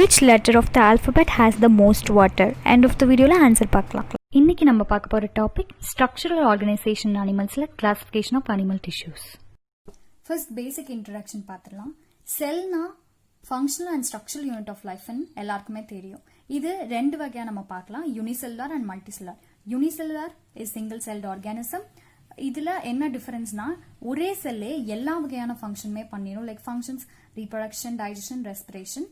Which letter of the alphabet has the most water? End of the video la answer பார்க்கலாம். இன்னைக்கு நம்ம பார்க்க போற topic structural organization animalsல classification of animal tissues. First basic introduction பார்த்திடலாம். செல்னா functional and structural unit of life ன்னு எல்லாருக்குமே தெரியும். இது ரெண்டு வகையா நம்ம பார்க்கலாம், unicellular and multicellular. Unicellular is single celled organism. இதுல என்ன டிஃபரன்ஸ்னா ஒரே செல்லே எல்லா வகையான ஃபங்க்ஷனுமே பண்ணிரும். Like functions reproduction, digestion, respiration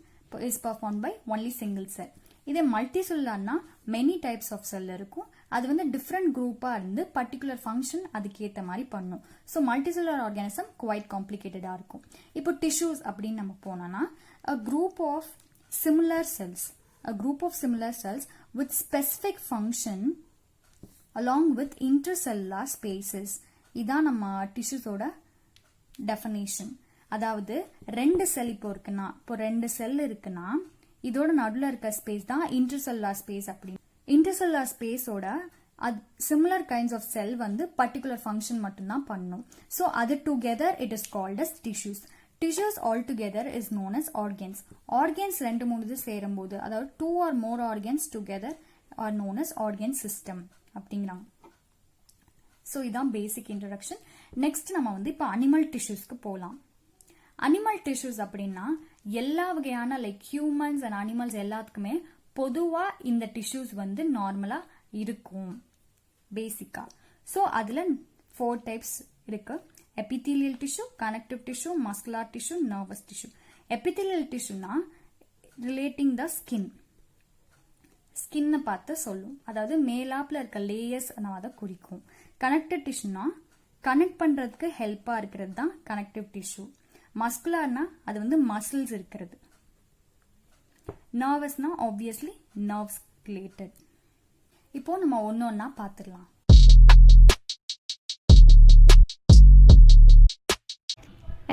is performed by only single cell. இதே மல்டிசெல்லுலர்னா many types of cell இருக்கும். அது வந்து different group இருந்து particular function அதுக்கு ஏத்த மாதிரி பண்ணும். So multicellular organism quite complicated இருக்கும். இப்போ tissues அப்படின்னு நம்ம போனோம்னா a group of similar cells with specific function along with intercellular spaces. இதான் நம்ம tissueஸோட definition. அதாவது ரெண்டு செல் இப்போ ரெண்டு செல் இருக்குன்னா இதோட நடுவுல இருக்க ஸ்பேஸ் தான் இன்டர்செல்லுலார் ஸ்பேஸ். அப்படி இன்டர்செல்லுலார் ஸ்பேஸோட சிமிலர் கைண்ட்ஸ் ஆஃப் செல் வந்து பர்டிகுலர் ஃபங்க்ஷன் மட்டும்தான் பண்ணும். ஸோ அது together it is called as tissues. Tissues all together is known as organs. Organs ரெண்டு மூணு சேரும் போது, அதாவது 2 or more organs together are known as organ system அப்படிங்கிறாங்க. ஸோ இதான் பேசிக் இன்ட்ரடக்ஷன். நெக்ஸ்ட் நம்ம வந்து இப்போ அனிமல் டிஷ்யூஸ்க்கு போகலாம். அனிமல் டிஷ்யூஸ் அப்படின்னா எல்லா வகையான லைக் ஹியூமன்ஸ் அண்ட் அனிமல்ஸ் எல்லாத்துக்குமே பொதுவா இந்த டிஷ்யூஸ் வந்து நார்மலா இருக்கும் பேசிக்கா. ஸோ அதுல 4 டைப்ஸ் இருக்கு. Epithelial tissue, connective tissue, muscular tissue, nervous tissue. Epithelial டிஷ்யூனா ரிலேட்டிங் த ஸ்கின்னை பார்த்து சொல்லும், அதாவது மேலாப்ல இருக்க லேயர்ஸ் நம்ம அதை குறிக்கும். கனெக்டிவ் டிஷ்யூனா கனெக்ட் பண்றதுக்கு ஹெல்ப்பா இருக்கிறது தான் கனெக்டிவ் டிஷ்யூ. மஸ்குலர்னா அது வந்து மசில்ஸ் இருக்கிறது. நர்வஸ்னா ஆப்வியஸ்லி நர்வ்ஸ் ரிலேட்டட். இப்போ நம்ம ஒன்னொன்னா பார்த்துடலாம்.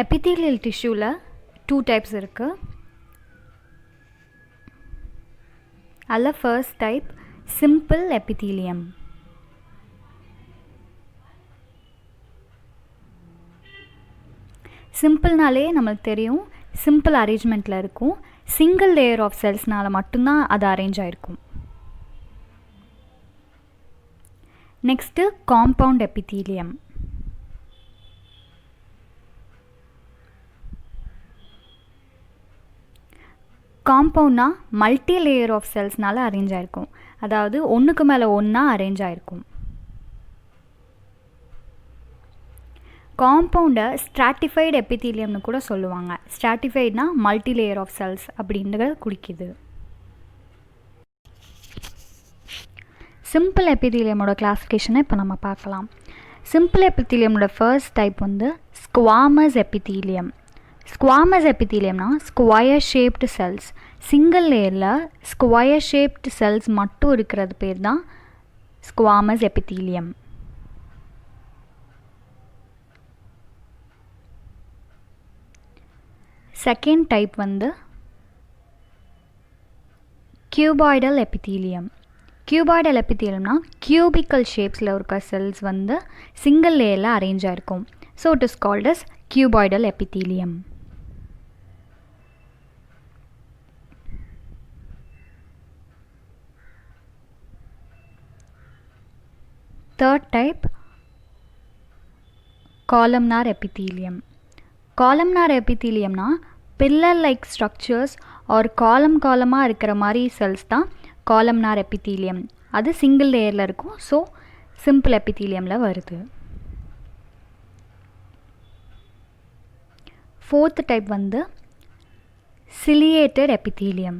எபித்தீலியல் டிஷ்யூல 2 டைப்ஸ் இருக்கு. அதில் ஃபர்ஸ்ட் டைப் சிம்பிள் எபித்தீலியம். சிம்பிள்னாலே நம்மளுக்கு தெரியும் சிம்பிள் அரேஞ்ச்மெண்ட்டில் இருக்கும். சிங்கிள் லேயர் ஆஃப் செல்ஸ்னால மட்டும்தான் அது அரேஞ்ச் ஆகிருக்கும். Next compound epithelium. காம்பவுண்ட்னா மல்டி லேயர் ஆஃப் செல்ஸ்னால அரேஞ்ச் ஆகிருக்கும், அதாவது ஒன்றுக்கு மேலே ஒன்றா அரேஞ்ச் ஆகிருக்கும். காம்பவுண்டை ஸ்ட்ராட்டிஃபைடு எபித்தீலியம்னு கூட சொல்லுவாங்க. ஸ்ட்ராட்டிஃபைட்னா மல்டி லேயர் ஆஃப் செல்ஸ் அப்படின்றத குறிக்குது. சிம்பிள் எபித்தீலியமோட கிளாசிஃபிகேஷனை இப்போ நம்ம பார்க்கலாம். சிம்பிள் எபித்தீலியமோட ஃபர்ஸ்ட் டைப் வந்து ஸ்குவாமஸ் எபித்தீலியம். ஸ்குவாமஸ் எபித்தீலியம்னா ஸ்கொயர் ஷேப்டு செல்ஸ். சிங்கிள் லேயரில் ஸ்கொயர் ஷேப்டு செல்ஸ் மட்டும் இருக்கிறது பேர் தான் ஸ்குவாமஸ் எபித்தீலியம். செகண்ட் டைப் வந்து கியூபாய்டல் எபித்தீலியம். கியூபாய்டல் எபித்தீலியம்னா கியூபிக்கல் ஷேப்ஸில் இருக்க செல்ஸ் வந்து சிங்கிள் லேயரில் அரேஞ்ச் ஆகிருக்கும். So it is called as cuboidal epithelium. Third type columnar epithelium. Columnar எபித்தீலியம்னா பில்லர் லைக் ஸ்ட்ரக்சர்ஸ் ஒரு காலமாக இருக்கிற மாதிரி செல்ஸ் தான் காலம்னார் எபித்தீலியம். அது சிங்கிள் லேயரில் இருக்கும். ஸோ சிம்பிள் எபித்தீலியமில் வருது. ஃபோர்த் டைப் வந்து சிலியேட்டட் எபித்தீலியம்.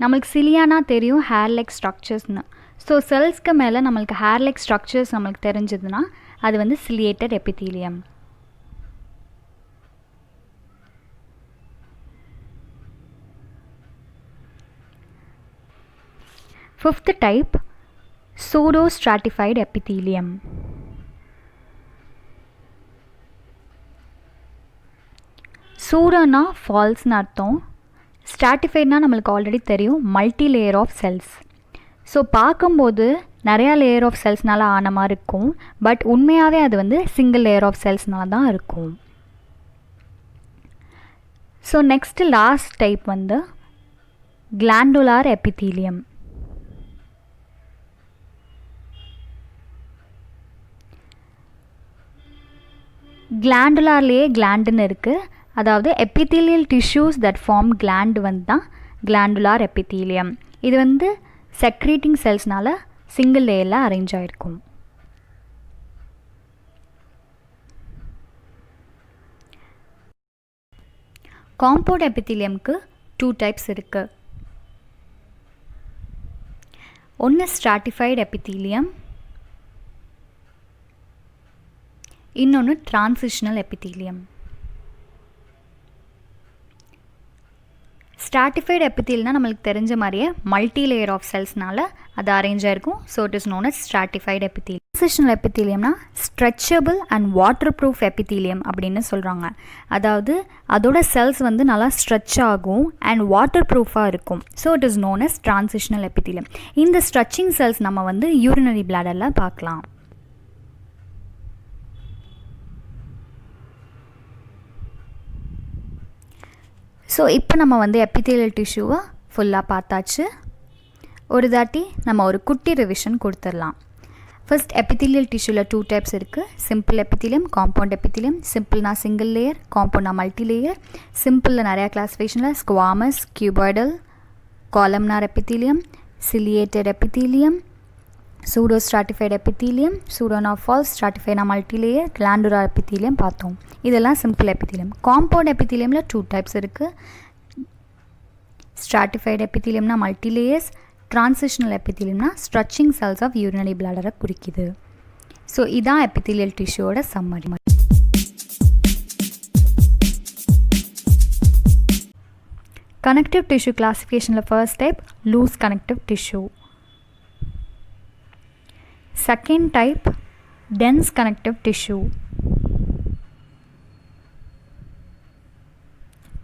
நம்மளுக்கு சிலியானா தெரியும் ஹேர் லைக் ஸ்ட்ரக்சர்ஸ்னு. ஸோ செல்ஸ்க்கு மேலே நம்மளுக்கு ஹேர் லைக் ஸ்ட்ரக்சர்ஸ் நம்மளுக்கு தெரிஞ்சதுன்னா அது வந்து ciliated epithelium. Fifth type pseudo-stratified epithelium. Pseudo-na false-னு அர்த்தம். stratified-னா நம்மளுக்கு ஆல்ரெடி தெரியும் multi layer of cells. So பார்க்கும்போது நிறையா லேயர் ஆஃப் செல்ஸ்னால ஆன மாதிரி இருக்கும், பட் உண்மையாகவே அது வந்து சிங்கிள் லேயர் ஆஃப் செல்ஸ்னால தான் இருக்கும். ஸோ நெக்ஸ்ட்டு லாஸ்ட் டைப் வந்து glandular epithelium. கிளாண்டுலார்லேயே கிளாண்டுன்னு இருக்குது, அதாவது epithelial tissues that form gland வந்து தான் glandular epithelium. இது வந்து secreting cellsனால சிங்கிள் லேயரில் அரேஞ்ச் ஆகிருக்கும். காம்பவுண்ட் எபித்தீலியம்க்கு 2 டைப்ஸ் இருக்குது. ஒன்று ஸ்ட்ராட்டிஃபைடு எபித்தீலியம், இன்னொன்று டிரான்சிஷனல் எபித்தீலியம். ஸ்ட்ராட்டிஃபைடு எபித்தீலியம்னா நம்மளுக்கு தெரிஞ்ச மாதிரியே மல்டி லேயர் ஆஃப் செல்ஸ்னால அது அரேஞ்ச் ஆகிருக்கும். So it is known as stratified epithelium. Transitional எபித்தீலியம்னா stretchable and water proof epithelium அப்படின்னு சொல்கிறாங்க. அதாவது அதோட செல்ஸ் வந்து நல்லா ஸ்ட்ரெச் ஆகும் அண்ட் வாட்டர் ப்ரூஃபாக இருக்கும். So it is known as transitional epithelium. இந்த ஸ்ட்ரெச்சிங் செல்ஸ் நம்ம வந்து யூரினரி பிளாடரில் பார்க்கலாம். ஸோ இப்போ நம்ம வந்து எபித்தீலியல் டிஷ்யூவை ஃபுல்லாக பார்த்தாச்சு. ஒரு தாட்டி நம்ம ஒரு குட்டி ரிவிஷன் கொடுத்துடலாம். ஃபர்ஸ்ட் எபித்தீலியல் டிஷ்யூவில் 2 டைப்ஸ் இருக்குது. Simple epithelium, compound epithelium. சிம்பிள்னா சிங்கிள் லேயர், காம்பவுண்ட்னா மல்டி லேயர். சிம்பிளில் நிறையா கிளாஸிஃபிகேஷனில் squamous, cuboidal, columnar epithelium, ciliated epithelium, pseudo stratified epithelium, சூடோனா ஃபால்ஸ், ஸ்ட்ராட்டிஃபைனா மல்டி லேயர், கிளாண்டுலார் எபித்தீலியம் பார்த்தோம். இதெல்லாம் சிம்பிள் எபித்தீலியம். காம்பவுண்ட் எபித்தீலியமில் 2 டைப்ஸ் இருக்குது. ஸ்ட்ராட்டிஃபைடு எபித்தீலியம்னா மல்டி லேயர்ஸ், டிரான்சிஷனல் எபித்தீலியம்னா ஸ்ட்ரெச்சிங் செல்ஸ் ஆஃப் யூரினரி பிளாடரை குறிக்குது. ஸோ இதான் எபித்தீலியல் டிஷ்யூவோட சம்மரி. கனெக்டிவ் டிஷ்யூ கிளாஸிஃபிகேஷனில் first type loose connective tissue. Second type dense connective tissue.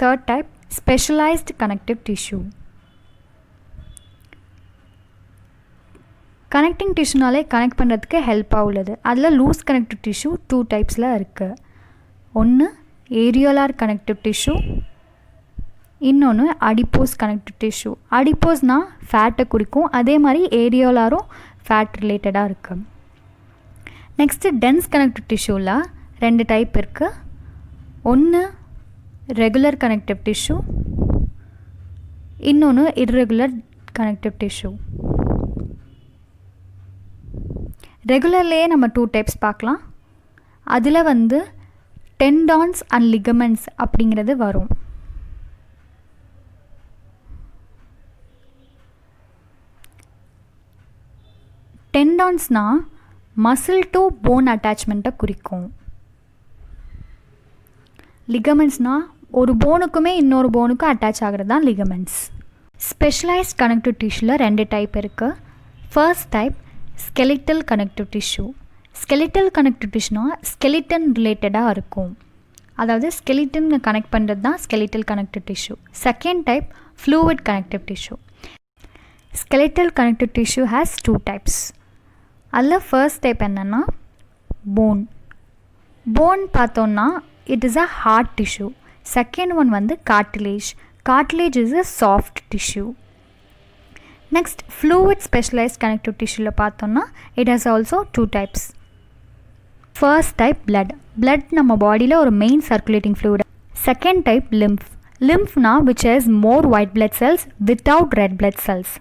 Third type specialized connective tissue. Connecting டிஷ்யூனாலே கனெக்ட் பண்ணுறதுக்கு ஹெல்ப்பாக உள்ளது. அதில் லூஸ் கனெக்டிவ் டிஷ்யூ 2 டைப்ஸில் இருக்குது. ஒன்று ஏரியோலார் கனெக்டிவ் டிஷ்யூ, இன்னொன்று அடிப்போஸ் கனெக்டிவ் டிஷ்யூ. அடிப்போஸ்னால் ஃபேட்டை குறிக்கும், அதே மாதிரி ஏரியோலாரும் ஃபேட் ரிலேட்டடாக இருக்குது. நெக்ஸ்ட்டு டென்ஸ் கனெக்டிவ் டிஷ்யூவில் 2 டைப் இருக்குது. ஒன்று ரெகுலர் கனெக்டிவ் டிஷ்யூ, இன்னொன்று இர்ரெகுலர் கனெக்டிவ் டிஷ்யூ. ரெகுலர்லேயே நம்ம 2 டைப்ஸ் பார்க்கலாம். அதில் வந்து டெண்டான்ஸ் அண்ட் லிகமெண்ட்ஸ் அப்படிங்கிறது வரும். டெண்டான்ஸ்னால் மசில் டு போன் அட்டாச்மெண்ட்டை குறிக்கும். லிகமெண்ட்ஸ்னால் ஒரு போனுக்குமே இன்னொரு போனுக்கும் அட்டாச் ஆகிறது தான் லிகமெண்ட்ஸ். ஸ்பெஷலைஸ்ட் கனெக்டிவ் டிஷ்யூவில் 2 டைப் இருக்குது. First type skeletal connective tissue. skeletal connective tissue skeleton ரிலேட்டடாக இருக்கும், அதாவது skeleton கனெக்ட் பண்ணுறது தான் skeletal connective tissue. Second type fluid connective tissue. skeletal connective tissue has 2 types. அதில் ஃபர்ஸ்ட் டைப் என்னென்னா போன். போன் பார்த்தோன்னா it is a hard tissue. Second one வந்து cartilage. Cartilage is a soft tissue. Next fluid specialized connective டிஷ்யூவில் பார்த்தோன்னா it has also 2 types. First type blood. Blood நம்ம பாடியில் ஒரு main circulating fluid. Second type lymph. லிம்ஃப்னா which has more white blood cells without red blood cells.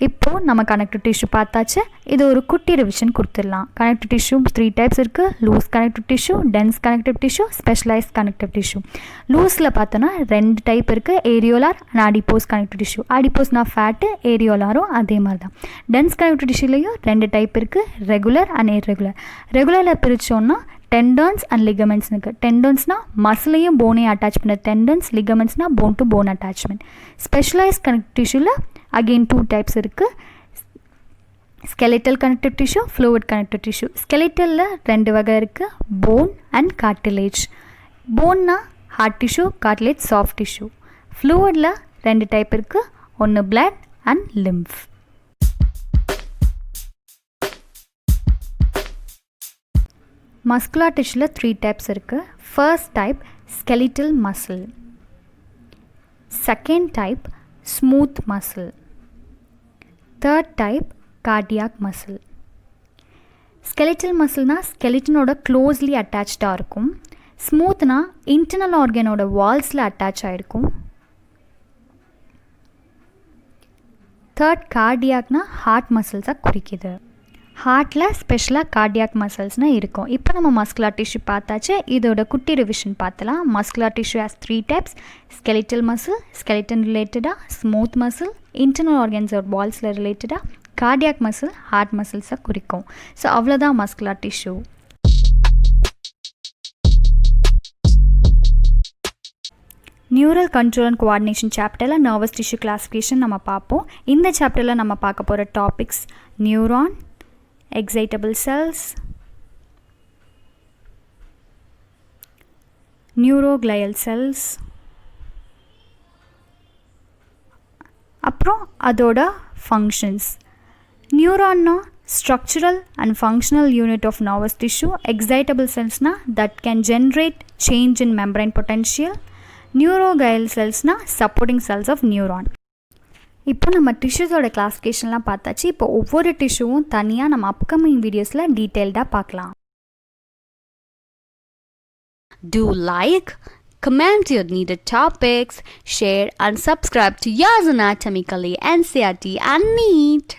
இப்போது நம்ம connective tissue பார்த்தாச்சு. இது ஒரு குட்டி ரிவிஷன் கொடுத்துடலாம். கனெக்டிவ் டிஷ்யூ 3 டைப்ஸ் இருக்குது. Loose connective tissue, dense connective tissue, specialized connective tissue. லூஸில் பார்த்தோன்னா 2 டைப் இருக்குது, areolar and adipose connective tissue. அடிப்போஸ்னா ஃபேட்டு, ஏரியோலாரும் அதே மாதிரி தான். டென்ஸ் கனெக்டிவ் டிஷ்யூலையும் 2 டைப் இருக்குது, ரெகுலர் அண்ட் இர்ரெகுலர். ரெகுலரில் பிரித்தோன்னா டெண்டன்ஸ் அண்ட் லிகமெண்ட்ஸ் இருக்குது. டெண்டன்ஸ்னால் மசிலையும் போனையும் அட்டாச் பண்ண டெண்டன்ஸ், லிகமெண்ட்ஸ்னால் bone to bone attachment. Specialized connective டிஷ்யூவில் அகெயின் 2 டைப்ஸ் இருக்குது. skeletal connective tissue, fluid connective tissue. skeletalல 2 வகை இருக்குது, போன் அண்ட் கார்டிலேஜ். போன்னா hard tissue, cartilage soft tissue. ஃப்ளூயிடில் 2 டைப் இருக்குது, ஒன்று பிளட் அண்ட் லிம்ஃப். மஸ்குலர் டிஷ்யூவில் 3 டைப்ஸ் இருக்குது. First type skeletal muscle. Second type smooth muscle. Third type, cardiac muscle. Skeletal muscle skeleton closely attached ஆயிருக்கும். Smooth internal organ walls attach ஆயிருக்கும். Third, cardiac heart muscles குறிக்குது. ஹார்ட்டில் ஸ்பெஷலாக cardiac மசில்ஸ்னால் இருக்கும். இப்போ நம்ம மஸ்குலர் டிஷ்யூ பார்த்தாச்சு. இதோட குட்டி ரிவிஷன் பார்த்தலாம். Muscular tissue has 3 types: skeletal muscle, skeleton ரிலேட்டடாக; ஸ்மூத் மசில், இன்டர்னல் ஆர்கன்ஸ் ஒரு வால்ஸில் ரிலேட்டடாக; கார்டியாக் மசில், ஹார்ட் மசில்ஸை குறிக்கும். ஸோ அவ்வளோதான் muscular tissue. Neural control and coordination சாப்டரில் நர்வஸ் டிஷ்யூ கிளாஸிஃபிகேஷன் நம்ம பார்ப்போம். இந்த சாப்டரில் நம்ம பார்க்க போகிற topics neuron, excitable cells, neuroglial cells, அப்புறம் அதோட functions. நியூரான்னா structural and functional unit of nervous tissue. Excitable cellsனா that can generate change in membrane potential. Neuroglial cellsனா supporting cells of neuron. இப்போ நம்ம டிஷ்யூஸோட கிளாஸிஃபிகேஷன்லாம் பார்த்தாச்சு. இப்போ ஒவ்வொரு டிஷ்யூவும் தனியாக நம்ம அப்கமிங் வீடியோஸில் டீட்டெயில்டாக பார்க்கலாம். Do like, comment your needed topics, share and subscribe to Yours Anatomically, NCERT and NEET.